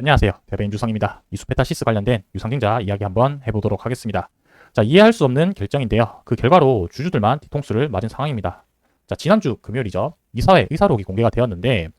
안녕하세요. 대배인 유성입니다. 이수페타시스 관련된 유상증자 이야기 한번 해보도록 하겠습니다. 자, 이해할 수 없는 결정인데요. 그 결과로 주주들만 뒤통수를 맞은 상황입니다. 자, 지난주 금요일이죠. 이사회 의사록이 공개가 되었는데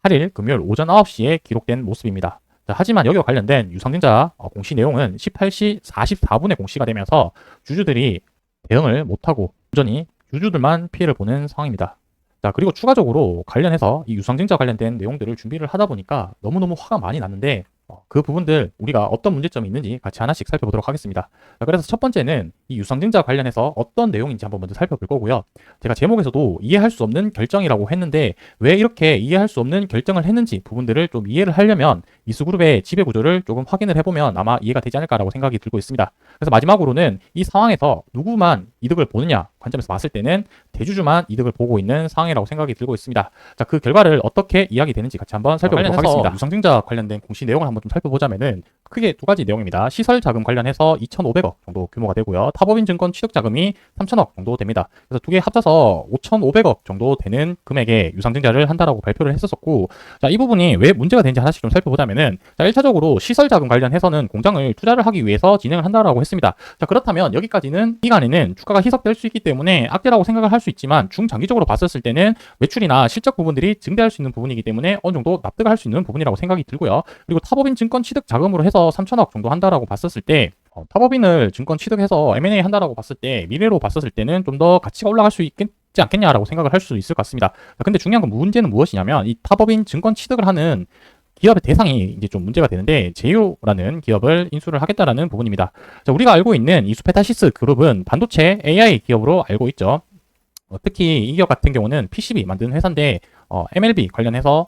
8일 금요일 오전 9시에 기록된 모습입니다. 자, 하지만 여기와 관련된 유상증자 공시 내용은 18시 44분에 공시가 되면서 주주들이 대응을 못하고 여전히 주주들만 피해를 보는 상황입니다. 자, 그리고 추가적으로 관련해서 이 유상증자 관련된 내용들을 준비를 하다 보니까 너무너무 화가 많이 났는데 그 부분들 우리가 어떤 문제점이 있는지 같이 하나씩 살펴보도록 하겠습니다. 자, 그래서 첫 번째는 이 유상증자 관련해서 어떤 내용인지 한번 먼저 살펴볼 거고요. 제가 제목에서도 이해할 수 없는 결정이라고 했는데 왜 이렇게 이해할 수 없는 결정을 했는지 부분들을 좀 이해를 하려면 이수그룹의 지배구조를 조금 확인을 해보면 아마 이해가 되지 않을까라고 생각이 들고 있습니다. 그래서 마지막으로는 이 상황에서 누구만 이득을 보느냐 관점에서 봤을 때는 대주주만 이득을 보고 있는 상황이라고 생각이 들고 있습니다. 자, 그 결과를 어떻게 이야기되는지 같이 한번 살펴보도록 하겠습니다. 유상증자 관련된 공시 내용을 한번 좀 살펴보자면은 크게 두 가지 내용입니다. 시설 자금 관련해서 2,500억 정도 규모가 되고요. 타법인 증권 취득 자금이 3,000억 정도 됩니다. 그래서 두 개 합쳐서 5,500억 정도 되는 금액의 유상증자를 한다라고 발표를 했었고, 자, 이 부분이 왜 문제가 되는지 하나씩 좀 살펴보자면은, 자, 1차적으로 시설 자금 관련해서는 공장을 투자를 하기 위해서 진행을 한다라고 했습니다. 자, 그렇다면 여기까지는 기간에는 주가가 희석될 수 있기 때문에 악재라고 생각을 할 수 있지만 중장기적으로 봤었을 때는 매출이나 실적 부분들이 증대할 수 있는 부분이기 때문에 어느 정도 납득을 할 수 있는 부분이라고 생각이 들고요. 그리고 타법인 증권 취득 자금으로 해서 3,000억 정도 한다라고 봤었을 때 타법인을 증권 취득해서 M&A 한다라고 봤을 때 미래로 봤었을 때는 좀 더 가치가 올라갈 수 있지 않겠냐라고 생각을 할 수 있을 것 같습니다. 근데 중요한 건 문제는 무엇이냐면 이 타법인 증권 취득을 하는 기업의 대상이 이제 좀 문제가 되는데 제휴라는 기업을 인수를 하겠다라는 부분입니다. 자, 우리가 알고 있는 이수페타시스 그룹은 반도체 AI 기업으로 알고 있죠. 특히 이 기업 같은 경우는 PCB 만드는 회사인데 MLB 관련해서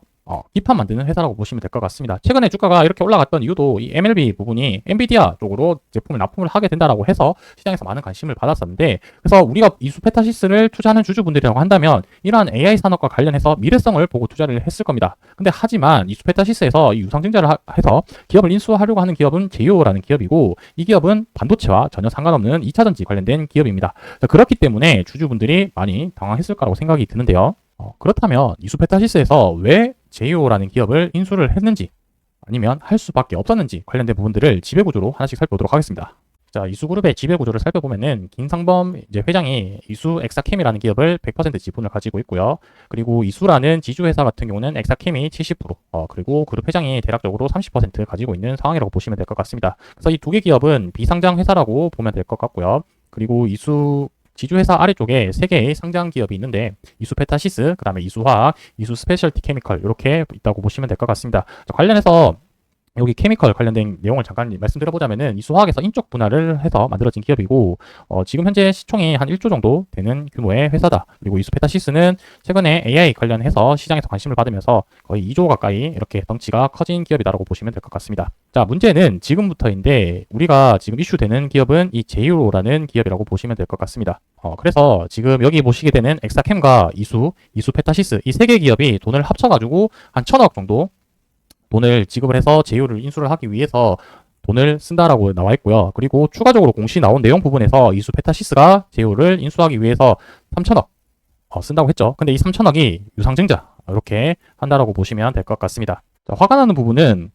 기판 만드는 회사라고 보시면 될 것 같습니다. 최근에 주가가 이렇게 올라갔던 이유도 이 MLB 부분이 엔비디아 쪽으로 제품을 납품을 하게 된다라고 해서 시장에서 많은 관심을 받았었는데, 그래서 우리가 이수페타시스를 투자하는 주주분들이라고 한다면 이러한 AI 산업과 관련해서 미래성을 보고 투자를 했을 겁니다. 근데 하지만 이수페타시스에서 이 유상증자를 해서 기업을 인수하려고 하는 기업은 제이오라는 기업이고, 이 기업은 반도체와 전혀 상관없는 2차전지 관련된 기업입니다. 그렇기 때문에 주주분들이 많이 당황했을 거라고 생각이 드는데요. 그렇다면 이수페타시스에서 왜 제이오라는 기업을 인수를 했는지 아니면 할 수밖에 없었는지 관련된 부분들을 지배구조로 하나씩 살펴보도록 하겠습니다. 자, 이수그룹의 지배구조를 살펴보면은 김상범 이제 회장이 이수 엑사캠이라는 기업을 100% 지분을 가지고 있고요. 그리고 이수라는 지주회사 같은 경우는 엑사캠이 70%, 그리고 그룹 회장이 대략적으로 30% 가지고 있는 상황이라고 보시면 될 것 같습니다. 그래서 이 두 개 기업은 비상장 회사라고 보면 될 것 같고요. 그리고 이수 지주회사 아래쪽에 3개의 상장 기업이 있는데 이수페타시스, 그 다음에 이수화학, 이수스페셜티 케미컬 이렇게 있다고 보시면 될 것 같습니다. 자, 관련해서 여기 케미컬 관련된 내용을 잠깐 말씀드려보자면은 이수화학에서 인적 분할을 해서 만들어진 기업이고 지금 현재 시총이 한 1조 정도 되는 규모의 회사다. 그리고 이수페타시스는 최근에 AI 관련해서 시장에서 관심을 받으면서 거의 2조 가까이 이렇게 덩치가 커진 기업이다라고 보시면 될 것 같습니다. 자, 문제는 지금부터인데 우리가 지금 이슈되는 기업은 이 제이로라는 기업이라고 보시면 될 것 같습니다. 그래서 지금 여기 보시게 되는 엑사캠과 이수페타시스 이 3개 기업이 돈을 합쳐가지고 한 1,000억 정도 돈을 지급을 해서 제휴를 인수를 하기 위해서 돈을 쓴다라고 나와 있고요. 그리고 추가적으로 공시 나온 내용 부분에서 이수페타시스가 제휴를 인수하기 위해서 3,000억 쓴다고 했죠. 근데 이 3,000억이 유상증자 이렇게 한다라고 보시면 될 것 같습니다. 자, 화가 나는 부분은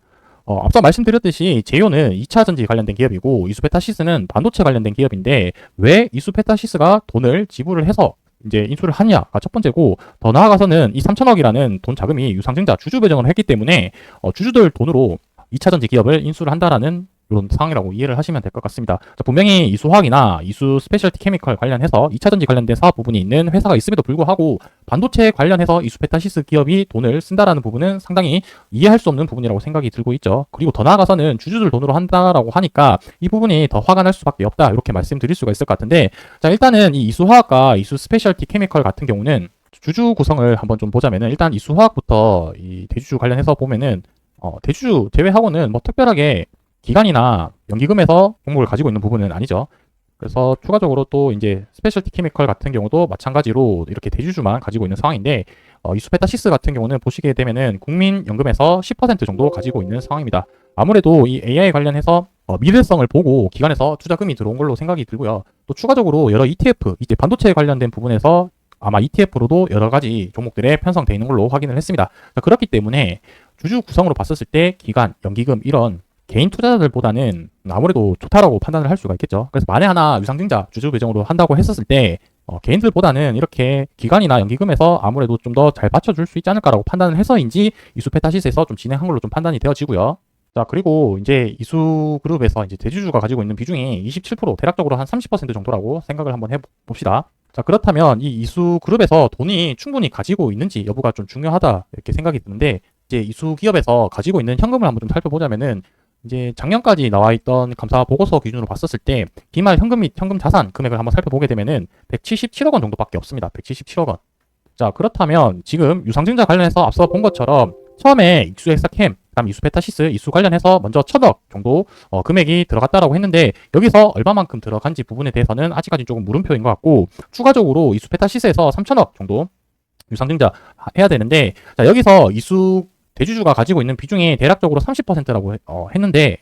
앞서 말씀드렸듯이 제휴는 2차전지 관련된 기업이고 이수페타시스는 반도체 관련된 기업인데 왜 이수페타시스가 돈을 지불을 해서 이제 인수를 하냐가 첫 번째고, 더 나아가서는 이 3,000억이라는 돈 자금이 유상증자 주주 배정을 했기 때문에 주주들 돈으로 2차전지 기업을 인수를 한다라는 이런 상황이라고 이해를 하시면 될 것 같습니다. 자, 분명히 이수화학이나 이수 스페셜티 케미컬 관련해서 2차전지 관련된 사업 부분이 있는 회사가 있음에도 불구하고 반도체 관련해서 이수페타시스 기업이 돈을 쓴다라는 부분은 상당히 이해할 수 없는 부분이라고 생각이 들고 있죠. 그리고 더 나아가서는 주주들 돈으로 한다라고 하니까 이 부분이 더 화가 날 수밖에 없다, 이렇게 말씀드릴 수가 있을 것 같은데, 자, 일단은 이 이수화학과 이수 스페셜티 케미컬 같은 경우는 주주 구성을 한번 좀 보자면은 일단 이수화학부터 이 대주주 관련해서 보면은 대주주 제외하고는 뭐 특별하게 기간이나 연기금에서 종목을 가지고 있는 부분은 아니죠. 그래서 추가적으로 또 이제 스페셜티 케미컬 같은 경우도 마찬가지로 이렇게 대주주만 가지고 있는 상황인데 이수페타시스 같은 경우는 보시게 되면은 국민연금에서 10% 정도 가지고 있는 상황입니다. 아무래도 이 AI 관련해서 미래성을 보고 기관에서 투자금이 들어온 걸로 생각이 들고요. 또 추가적으로 여러 ETF, 이제 반도체 관련된 부분에서 아마 ETF로도 여러 가지 종목들에 편성되어 있는 걸로 확인을 했습니다. 그렇기 때문에 주주 구성으로 봤었을 때 기관, 연기금 이런 개인 투자자들보다는 아무래도 좋다라고 판단을 할 수가 있겠죠. 그래서 만에 하나 유상증자 주주 배정으로 한다고 했었을 때 개인들보다는 이렇게 기관이나 연기금에서 아무래도 좀 더 잘 받쳐줄 수 있지 않을까라고 판단을 해서인지 이수페타시스에서 좀 진행한 걸로 좀 판단이 되어지고요. 자, 그리고 이제 이수그룹에서 이제 대주주가 가지고 있는 비중이 27%, 대략적으로 한 30% 정도라고 생각을 한번 해봅시다. 자, 그렇다면 이 이수그룹에서 돈이 충분히 가지고 있는지 여부가 좀 중요하다 이렇게 생각이 드는데, 이제 이수기업에서 가지고 있는 현금을 한번 좀 살펴보자면은 이제 작년까지 나와 있던 감사 보고서 기준으로 봤었을 때 기말 현금 및 현금 자산 금액을 한번 살펴보게 되면은 177억 원 정도밖에 없습니다. 177억 원. 자, 그렇다면 지금 유상증자 관련해서 앞서 본 것처럼 처음에 익수엑사캠, 그다음 이수페타시스, 이수 관련해서 먼저 1,000억 정도 금액이 들어갔다라고 했는데, 여기서 얼마만큼 들어간지 부분에 대해서는 아직까지 조금 물음표인 것 같고, 추가적으로 이수페타시스에서 3,000억 정도 유상증자 해야 되는데, 자, 여기서 이수 대주주가 가지고 있는 비중이 대략적으로 30%라고 했는데,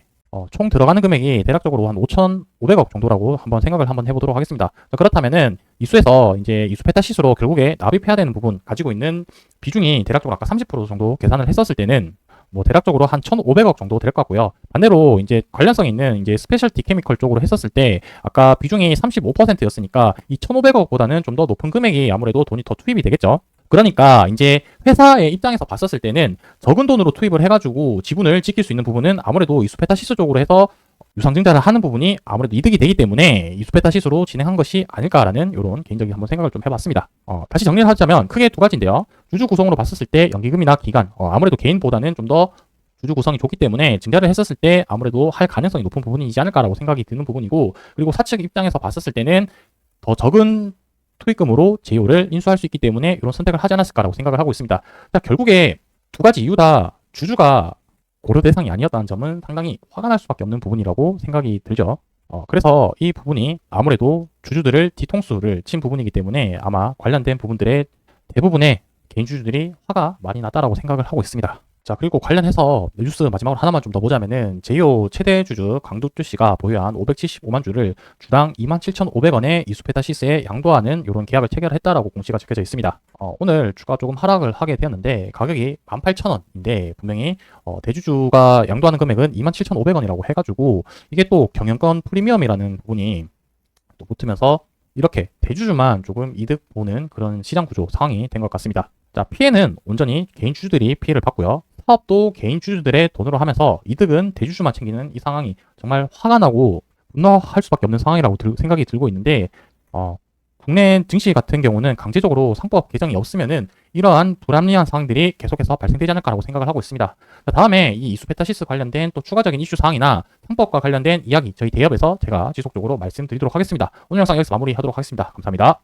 총 들어가는 금액이 대략적으로 한 5,500억 정도라고 한번 생각을 한번 해보도록 하겠습니다. 자, 그렇다면은 이수에서 이제 이수페타시스로 결국에 납입해야 되는 부분 가지고 있는 비중이 대략적으로 아까 30% 정도 계산을 했었을 때는 뭐 대략적으로 한 1,500억 정도 될 것 같고요. 반대로 이제 관련성 있는 이제 스페셜티 케미컬 쪽으로 했었을 때 아까 비중이 35%였으니까 이 1,500억보다는 좀 더 높은 금액이 아무래도 돈이 더 투입이 되겠죠. 그러니까 이제 회사의 입장에서 봤었을 때는 적은 돈으로 투입을 해가지고 지분을 지킬 수 있는 부분은 아무래도 이수페타시스 쪽으로 해서 유상증자를 하는 부분이 아무래도 이득이 되기 때문에 이수페타시스로 진행한 것이 아닐까라는 이런 개인적인 한번 생각을 좀 해봤습니다. 다시 정리를 하자면 크게 두 가지인데요. 주주 구성으로 봤었을 때 연기금이나 기관, 아무래도 개인보다는 좀 더 주주 구성이 좋기 때문에 증자를 했었을 때 아무래도 할 가능성이 높은 부분이지 않을까라고 생각이 드는 부분이고, 그리고 사측 입장에서 봤었을 때는 더 적은 투입금으로 제휴를 인수할 수 있기 때문에 이런 선택을 하지 않았을까라고 생각을 하고 있습니다. 자, 결국에 두 가지 이유 다 주주가 고려 대상이 아니었다는 점은 상당히 화가 날 수밖에 없는 부분이라고 생각이 들죠. 그래서 이 부분이 아무래도 주주들을 뒤통수를 친 부분이기 때문에 아마 관련된 부분들의 대부분의 개인 주주들이 화가 많이 났다라고 생각을 하고 있습니다. 자, 그리고 관련해서 뉴스 마지막으로 하나만 좀 더 보자면은 제이오 최대 주주 강두주 씨가 보유한 575만 주를 주당 27,500원에 이수페타시스에 양도하는 이런 계약을 체결했다라고 공시가 적혀져 있습니다. 오늘 주가 조금 하락을 하게 되었는데 가격이 18,000원인데 분명히 대주주가 양도하는 금액은 27,500원이라고 해가지고 이게 또 경영권 프리미엄이라는 부분이 또 붙으면서 이렇게 대주주만 조금 이득 보는 그런 시장 구조 상황이 된 것 같습니다. 자, 피해는 온전히 개인 주주들이 피해를 받고요. 사업도 개인 주주들의 돈으로 하면서 이득은 대주주만 챙기는 이 상황이 정말 화가 나고 분노할 수밖에 없는 상황이라고 생각이 들고 있는데, 국내 증시 같은 경우는 강제적으로 상법 개정이 없으면은 이러한 불합리한 상황들이 계속해서 발생되지 않을까라고 생각을 하고 있습니다. 자, 다음에 이 이수페타시스 관련된 또 추가적인 이슈 사항이나 상법과 관련된 이야기 저희 대업에서 제가 지속적으로 말씀드리도록 하겠습니다. 오늘 영상 여기서 마무리하도록 하겠습니다. 감사합니다.